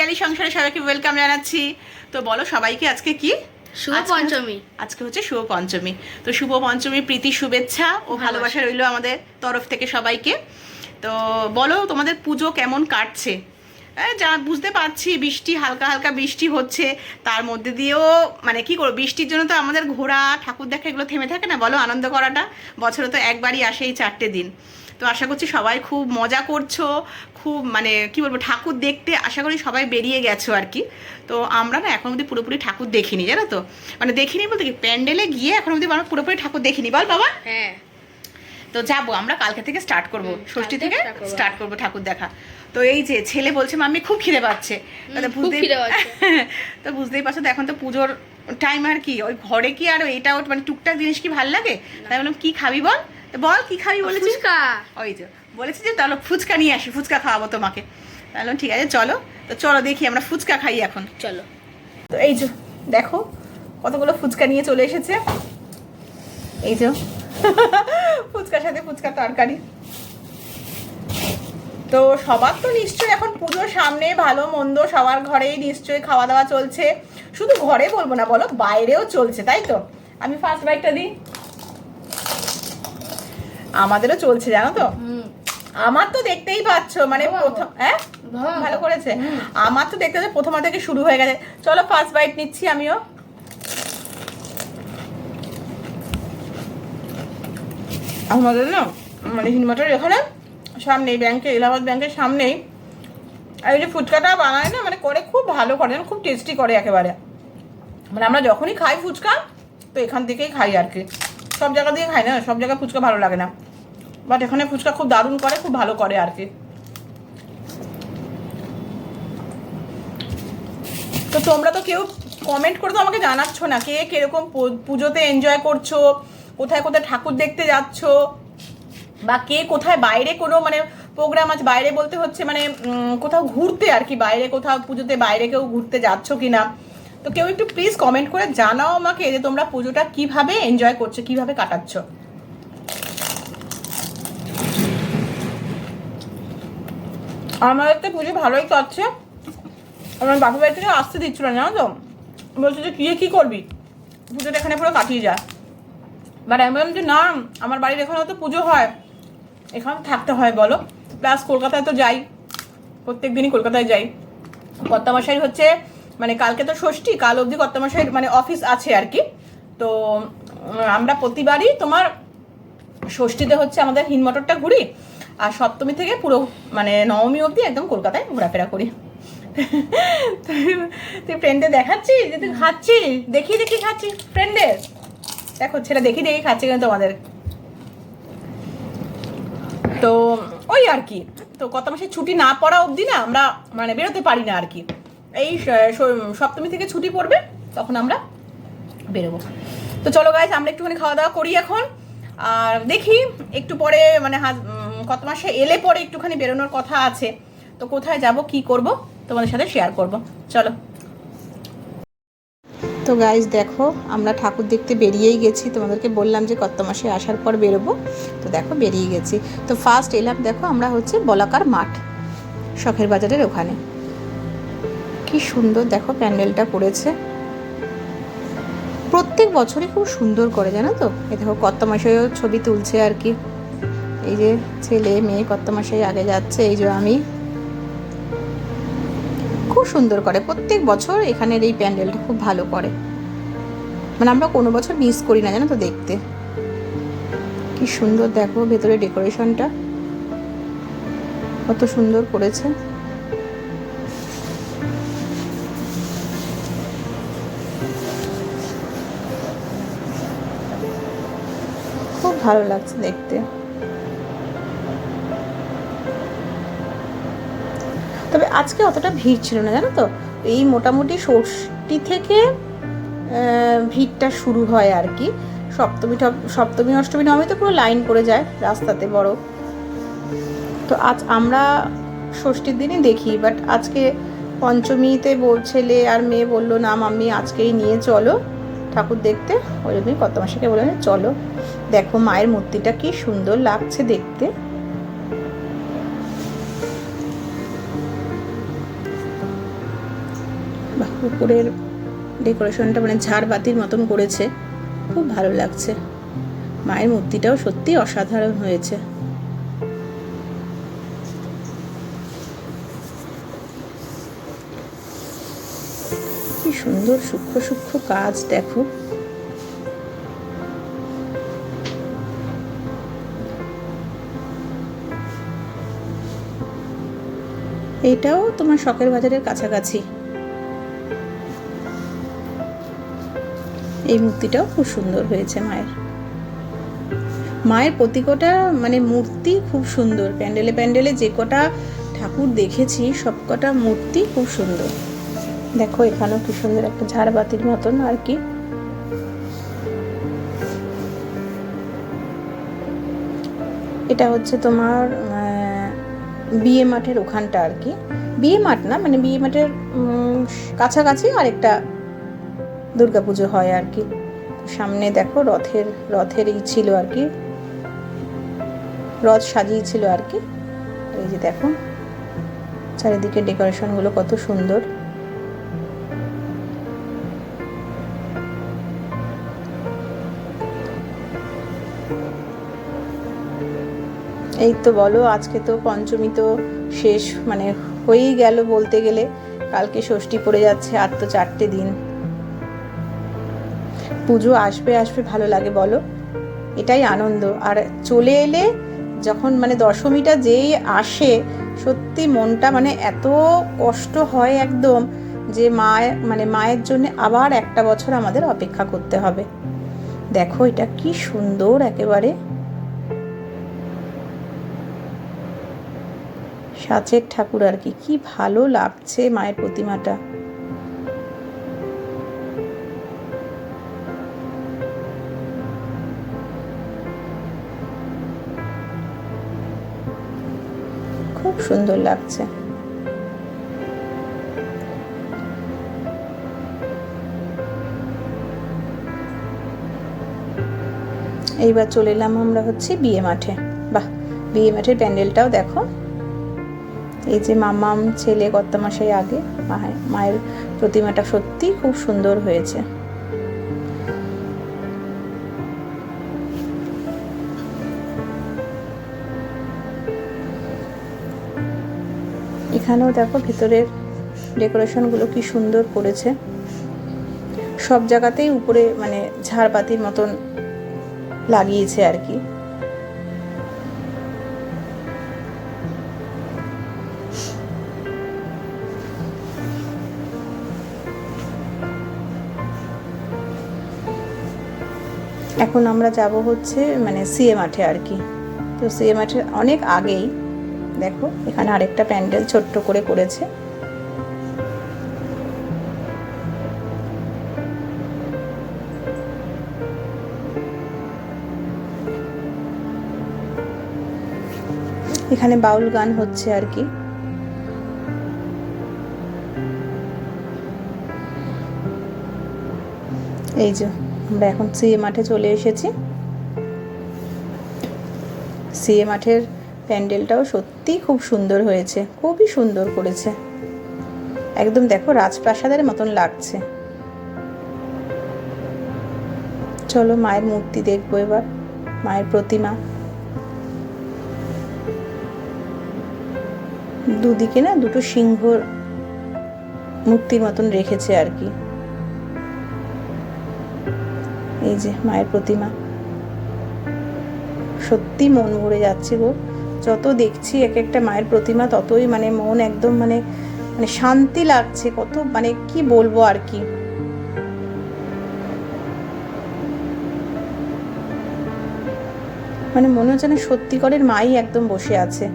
পিয়ালি সংসারে সবাইকে ওয়েলকাম জানাচ্ছি। তো বলো সবাইকে আজকে কি শুভ পঞ্চমী। আজকে হচ্ছে শুভ পঞ্চমী। তো শুভ পঞ্চমী প্রীতি শুভেচ্ছা ও ভালোবাসা রইলো আমাদের তরফ থেকে সবাইকে। তো বলো তোমাদের পুজো কেমন কাটছে? যা বুঝতে পারছি বৃষ্টি, হালকা হালকা বৃষ্টি হচ্ছে, তার মধ্যে দিয়েও মানে কি করবো, বৃষ্টির জন্য তো আমাদের ঘোরা, ঠাকুর দেখা এগুলো থেমে থাকে না, বলো আনন্দ করাটা বছরে তো একবারই আসে, এই 4টে দিন। তো আশা করছি সবাই খুব মজা করছো, খুব মানে কি বলবো, ঠাকুর দেখতে আশা করি সবাই বেরিয়ে গেছো আর কি। তো আমরা না এখন অবধি পুরোপুরি ঠাকুর দেখিনি, জানো তো, মানে দেখিনি বলতে কি, প্যান্ডেলে গিয়ে এখন অবধি আমরা পুরোপুরি ঠাকুর দেখিনি, বল বাবা। হ্যাঁ, তো যাবো আমরা, কালকে থেকে স্টার্ট করব, ষষ্ঠী থেকে স্টার্ট করব ঠাকুর দেখা। তো এই যে ছেলে বলছে মাম্মি খুব খিদে পাচ্ছে, তো বুঝতেই পারছো। তো এখন তো পুজোর টাইম আর কি, ওই ঘরে কি আর এইটাও মানে টুকটাক জিনিস কি ভাল লাগে, তাই বললাম কি খাবি বল, বল কি খাবি বলেছিস। ওই যে বলেছি যে তাহলে ফুচকা নিয়ে আসি, ফুচকা খাওয়াবো তোমাকে। তাহলে ঠিক আছে চলো, তো চলো দেখি আমরা ফুচকা খাই এখন, চলো। তো এই যে দেখো কতগুলো ফুচকা নিয়ে চলে এসেছে, এই যে ফুচকার সাথে ফুচকার তরকারি। তো সবার তো নিশ্চয়ই এখন পুজোর সামনে ভালো মন্দ সবার ঘরেই নিশ্চয়ই খাওয়া দাওয়া চলছে, শুধু ঘরে বলবো না বলো বাইরেও চলছে, তাই তো। আমি ফার্স্ট বাইটটা দিই, আমাদেরও চলছে জানো তো। আমার তো দেখতেই পাচ্ছ মানে প্রথম, হ্যাঁ ভালো করেছে, আমার তো দেখতে প্রথম থেকে শুরু হয়ে গেছে। চলো ফার্স্ট বাইট নিচ্ছি আমিও। আমাদের না মানে হিনমাটার এখানে সামনেই ব্যাংকে, এলাহাবাদ ব্যাংকের সামনেই এই যে ফুচকাটা বানায় না, মানে করে খুব ভালো করে, খুব টেস্টি করে একেবারে। মানে আমরা যখনই খাই ফুচকা তো এখান থেকেই খাই আর কি, সব জায়গা দিয়ে খাই না, সব জায়গায় ফুচকা ভালো লাগে না, বাট এখানে ফুচকা খুব দারুণ করে, খুব ভালো করে আর কি। তো তোমরা তো কেউ কমেন্ট করে তো আমাকে জানাচ্ছ না, কে কিরকম পুজোতে এনজয় করছো, কোথায় কোথায় ঠাকুর দেখতে যাচ্ছ, বা কে কোথায় বাইরে কোনো মানে প্রোগ্রাম আছে, বাইরে বলতে হচ্ছে মানে কোথাও ঘুরতে আর কি, বাইরে কোথাও পুজোতে বাইরে কেউ ঘুরতে যাচ্ছ কি না। তো কেউ একটু প্লিজ কমেন্ট করে জানাও আমাকে যে তোমরা পুজোটা কিভাবে এনজয় করছো, কিভাবে কাটাচ্ছ। আমাদের তো পুজো ভালোই কাটছে, আমার বাপের বাড়ি থেকে আসতে দিচ্ছিল না জানো তো, বলছে যে কি করবি, পুজোটা এখানে পুরো কাটিয়ে যা। বাট আমি বললাম যে না, আমার বাড়ির এখানেও তো পুজো হয়, এখানে থাকতে হয় বলো, প্লাস কলকাতায় তো যাই, প্রত্যেক দিনই কলকাতায় যাই। কর্তামশাই হচ্ছে মানে কালকে তো ষষ্ঠী, কাল অবধি কর্তামশাই মানে অফিস আছে আর কি। তো আমরা প্রতিবারই তোমার ষষ্ঠীতে হচ্ছে আমাদের হিনমটরটা ঘুরি, আর সপ্তমী থেকে পুরো মানে নবমী অবধি একদম কলকাতায় ঘোরাফেরা করি। তুই ফ্রেন্ডে দেখাচ্ছি যে তুই খাচ্ছি, দেখি খাচ্ছি ফ্রেন্ডের, দেখো ছেলে দেখি খাচ্ছি কিন্তু তোমাদের। তো ওই আর কি, তো কত মাসে ছুটি না পড়া অবধি না আমরা মানে বেরোতে পারি না আর কি, এই সপ্তমী থেকে ছুটি পড়বে তখন আমরা বেরোবো। তো চলো গাইস আমরা একটুখানি খাওয়া দাওয়া করি এখন, আর দেখি একটু পরে মানে কত মাসে এলে পরে একটুখানি বেরোনোর কথা আছে, তো কোথায় যাব কি করব তোমাদের সাথে শেয়ার করব, চলো। তো গাইস দেখো আমরা ঠাকুর দেখতে বেরিয়েই গেছি, তোমাদেরকে বললাম যে কত মাসে আসার পর বেরোবো, তো দেখো বেরিয়ে গেছি। তো ফার্স্ট এলাম দেখো আমরা হচ্ছে বলাকার মাঠ, শখের বাজারের ওখানে, কি সুন্দর দেখো প্যান্ডেলটা করেছে, প্রত্যেক বছরই খুব সুন্দর করে জানো তো। এই দেখো কত মাসেও ছবি তুলছে আর কি, এই যে ছেলে মেয়ে কত মাসে আগে যাচ্ছে, এই যে আমি, খুব সুন্দর করে প্রত্যেক বছর এখানের এই প্যান্ডেলটা খুব ভালো করে, মানে আমরা কোনো বছর মিস করি না জানো তো দেখতে। কি সুন্দর দেখো ভেতরে ডেকোরেশনটা কত সুন্দর করেছে, খুব ভালো লাগছে দেখতে। তবে আজকে অতটা ভিড় ছিল না জানো তো, এই মোটামুটি ষষ্ঠী থেকে ভিড়টা শুরু হয় আর কি, সপ্তমী অষ্টমী নবমী তো পুরো লাইন পড়ে যায় রাস্তাতে বড়। তো আজ আমরা ষষ্ঠীর দিনই দেখি, বাট আজকে পঞ্চমীতে ছেলে আর মেয়ে বললো না মাম্মি আজকেই নিয়ে চলো ঠাকুর দেখতে, ওই জন্যই কত মাসেকে বললেন চলো। দেখো মায়ের মূর্তিটা কি সুন্দর লাগছে দেখতে, উপরের ডেকোরেশনটা মানে ঝাড়বাতির মতন করেছে, খুব ভালো লাগছে। মায়ের মূর্তিটাও সত্যি অসাধারণ হয়েছে। কি সুন্দর সূক্ষ্ম সূক্ষ্ম কাজ দেখো। এইটাও তোমার শখের বাজারের কাছাকাছি। এই মূর্তিটাও খুব সুন্দর হয়েছে মায়ের। মায়ের প্রতিকটা মানে মূর্তি খুব সুন্দর। প্যান্ডেলে প্যান্ডেলে যে কটা ঠাকুর দেখেছি সব কটা মূর্তি খুব সুন্দর। দেখো এখানেও কি সুন্দর একটা ঝাড়বাতির মতন আর কি। এটা হচ্ছে তোমার বিয়ে মাঠের ওখানটা আর কি। বিয়ে মাঠ না, মানে বিয়ে মাঠের কাছাকাছি আরেকটা দুর্গাপুজো হয় আর কি। সামনে দেখো রথের ই ছিল আর কি, রথ সাজিয়েছিল আর কি। এই যে দেখো চারিদিকে ডেকোরেশনগুলো কত সুন্দর। এই তো বলো, আজকে তো পঞ্চমী তো শেষ মানে হয়েই গেল বলতে গেলে। কালকে ষষ্ঠী পড়ে যাচ্ছে, আর তো 4টে দিন। পুজো আসবে আসবে ভালো লাগে বলো, এটাই আনন্দ। আর চলে এলে যখন মানে দশমীটা যেই আসে, সত্যি মনটা মানে এত কষ্ট হয় একদম, যে মায়ের জন্য আবার একটা বছর আমাদের অপেক্ষা করতে হবে। দেখো এটা কি সুন্দর একেবারে সাঁচের ঠাকুর আর কি। কি ভালো লাগছে মায়ের প্রতিমাটা। খুব সুন্দর লাগছে। এইবার চলে এলাম আমরা হচ্ছে বিয়ে মাঠে। বাহ, বিয়ে মাঠের প্যান্ডেলটাও দেখো। এই যে মামাম ছেলে কর্তামশাই আগে, মায়ের প্রতিমাটা সত্যি খুব সুন্দর হয়েছে। এখানেও দেখো ভেতরের ডেকোরেশনগুলো কি সুন্দর করেছে। সব জায়গাতেই উপরে মানে ঝাড়বাতির মতন লাগিয়েছে আর কি। এখন আমরা যাব হচ্ছে মানে সিএ মাঠে আর কি। তো সিএ মাঠের অনেক আগেই দেখো এখানে আরেকটা প্যান্ডেল ছোট্ট করে করেছে। এখানে বাউল গান হচ্ছে আর কি। এই যে আমরা এখন সিএ মাঠে চলে এসেছি। সিএ মাঠের প্যান্ডেলটাও সত্যি খুব সুন্দর হয়েছে, খুবই সুন্দর করেছে। একদম দেখো রাজপ্রাসাদের মতন লাগছে। চলো মায়ের মূর্তি দেখবো এবার, মায়ের প্রতিমা। দুদিকে না দুটো সিংহর মূর্তির মতন রেখেছে আর কি। এই যে মায়ের প্রতিমা, সত্যি মন ভরে যাচ্ছে গো। যত দেখছি এক একটা মায়ের প্রতিমা ততই মানে মন একদম মানে মানে শান্তি লাগছে। কত মানে কি বলবো আর কি। মানে মনে হচ্ছে না সত্যিকারের মাই একদম বসে আছে।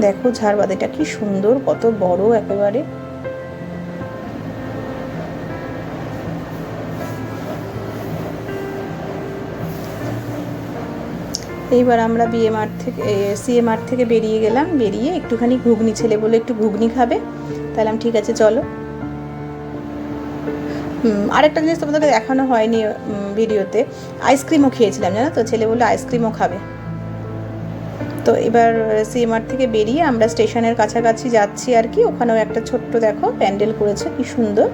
দেখো ঝাড়বাতিটা কি সুন্দর, কত বড় একেবারে। এইবার আমরা বিয়ে মাঠ থেকে সিএ মাঠ থেকে বেরিয়ে গেলাম। বেরিয়ে একটুখানি ঘুগনি, ছেলে বলে একটু ঘুগনি খাবে। তাহলে ঠিক আছে চলো। আরেকটা জিনিস তোমাদেরকে দেখানো হয়নি ভিডিওতে, আইসক্রিমও খেয়েছিলাম জানো তো। ছেলে বললো আইসক্রিমও খাবে। তো এবার সিএমআর থেকে বেরিয়ে আমরা স্টেশনের কাছাকাছি যাচ্ছি আর কি। ওখানেও একটা ছোট্ট দেখো প্যান্ডেল করেছে, কি সুন্দর,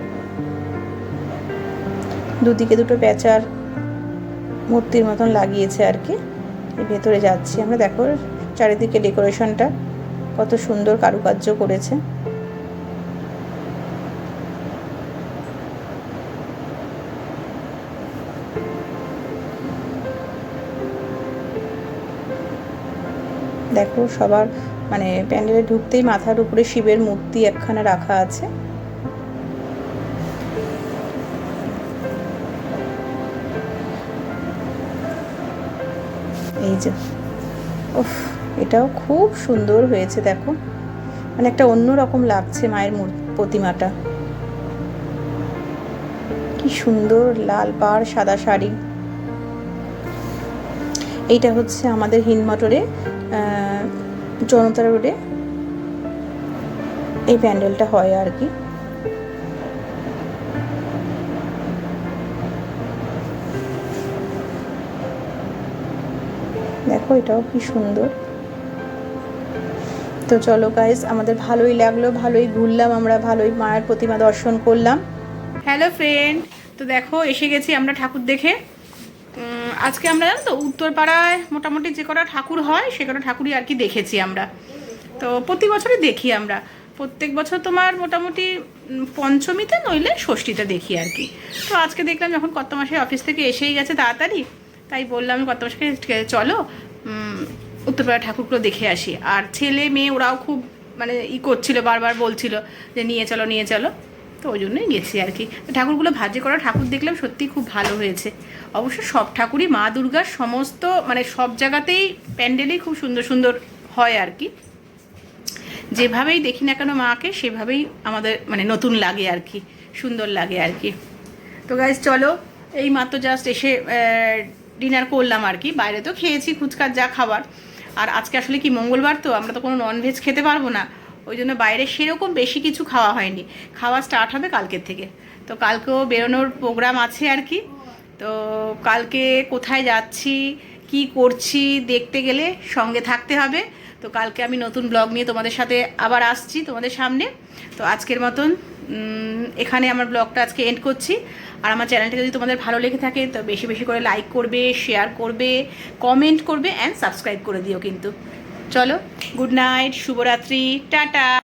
দুদিকে দুটো প্যাঁচার মূর্তির মতন লাগিয়েছে আর কি। ভেতরে যাচ্ছি আমরা, দেখো চারিদিকে ডেকোরেশনটা কত সুন্দর কারুকার্য করেছে। দেখো সবার মানে প্যান্ডেলে ঢুকতেই মাথার উপরে শিবের মূর্তি একখানা রাখা আছে। এই যে উফ, এটাও খুব সুন্দর হয়েছে দেখো, মানে একটা অন্যরকম লাগছে মায়ের প্রতিমাটা, কি সুন্দর লাল পাড় সাদা শাড়ি। এইটা হচ্ছে আমাদের হিন্দমটরে জনতা রোডে এই প্যান্ডেলটা হয় আর কি। দেখো এটাও কি সুন্দর। তো চলো গাইস, আমাদের ভালোই লাগলো, ভালোই ঘুরলাম আমরা, ভালোই মায়ের প্রতিমা দর্শন করলাম। হ্যালো ফ্রেন্ড, তো দেখো এসে গেছি আমরা ঠাকুর দেখে। আজকে আমরা জানো তো উত্তরপাড়ায় মোটামুটি যে কটা ঠাকুর হয় সে কটা ঠাকুরই আর কি দেখেছি আমরা। তো প্রতি বছরই দেখি আমরা, প্রত্যেক বছর তোমার মোটামুটি পঞ্চমীতে নইলে ষষ্ঠীতে দেখি আর কি। তো আজকে দেখলাম যখন কত মাসে অফিস থেকে এসেই গেছে তাড়াতাড়ি, তাই বললাম কত মাসে চলো উত্তরপাড়া ঠাকুরগুলো দেখে আসি। আর ছেলে মেয়ে ওরাও খুব মানে করছিল, বারবার বলছিল যে নিয়ে চলো নিয়ে চলো, তো ওই জন্যই গেছি আর কি। তো ঠাকুরগুলো ভাজি করা ঠাকুর দেখলাম, সত্যিই খুব ভালো হয়েছে। অবশ্য সব ঠাকুরই মা দুর্গার সমস্ত মানে সব জায়গাতেই প্যান্ডেলেই খুব সুন্দর সুন্দর হয় আর কি। যেভাবেই দেখি না কেন মাকে সেভাবেই আমাদের মানে নতুন লাগে আর কি, সুন্দর লাগে আর কি। তো গাইজ চলো, এই মাত্র জাস্ট এসে ডিনার করলাম আর কি। বাইরে তো খেয়েছি ফুচকার যা খাবার, আর আজকে আসলে কি মঙ্গলবার, তো আমরা তো কোনো ননভেজ খেতে পারবো না, ওই জন্য বাইরে সেরকম বেশি কিছু খাওয়া হয়নি। খাওয়া স্টার্ট হবে কালকের থেকে। তো কালকেও বেরোনোর প্রোগ্রাম আছে আর কি। তো কালকে কোথায় যাচ্ছি কি করছি দেখতে গেলে সঙ্গে থাকতে হবে। তো কালকে আমি নতুন ব্লগ নিয়ে তোমাদের সাথে আবার আসছি তোমাদের সামনে। তো আজকের মতন এখানে আমার ব্লগটা আজকে এন্ড করছি। আর আমার চ্যানেলটা যদি তোমাদের ভালো লেগে থাকে তো বেশি বেশি করে লাইক করবে, শেয়ার করবে, কমেন্ট করবে অ্যান্ড সাবস্ক্রাইব করে দিও কিন্তু। চলো, গুড নাইট, শুভরাত্রি, টাটা।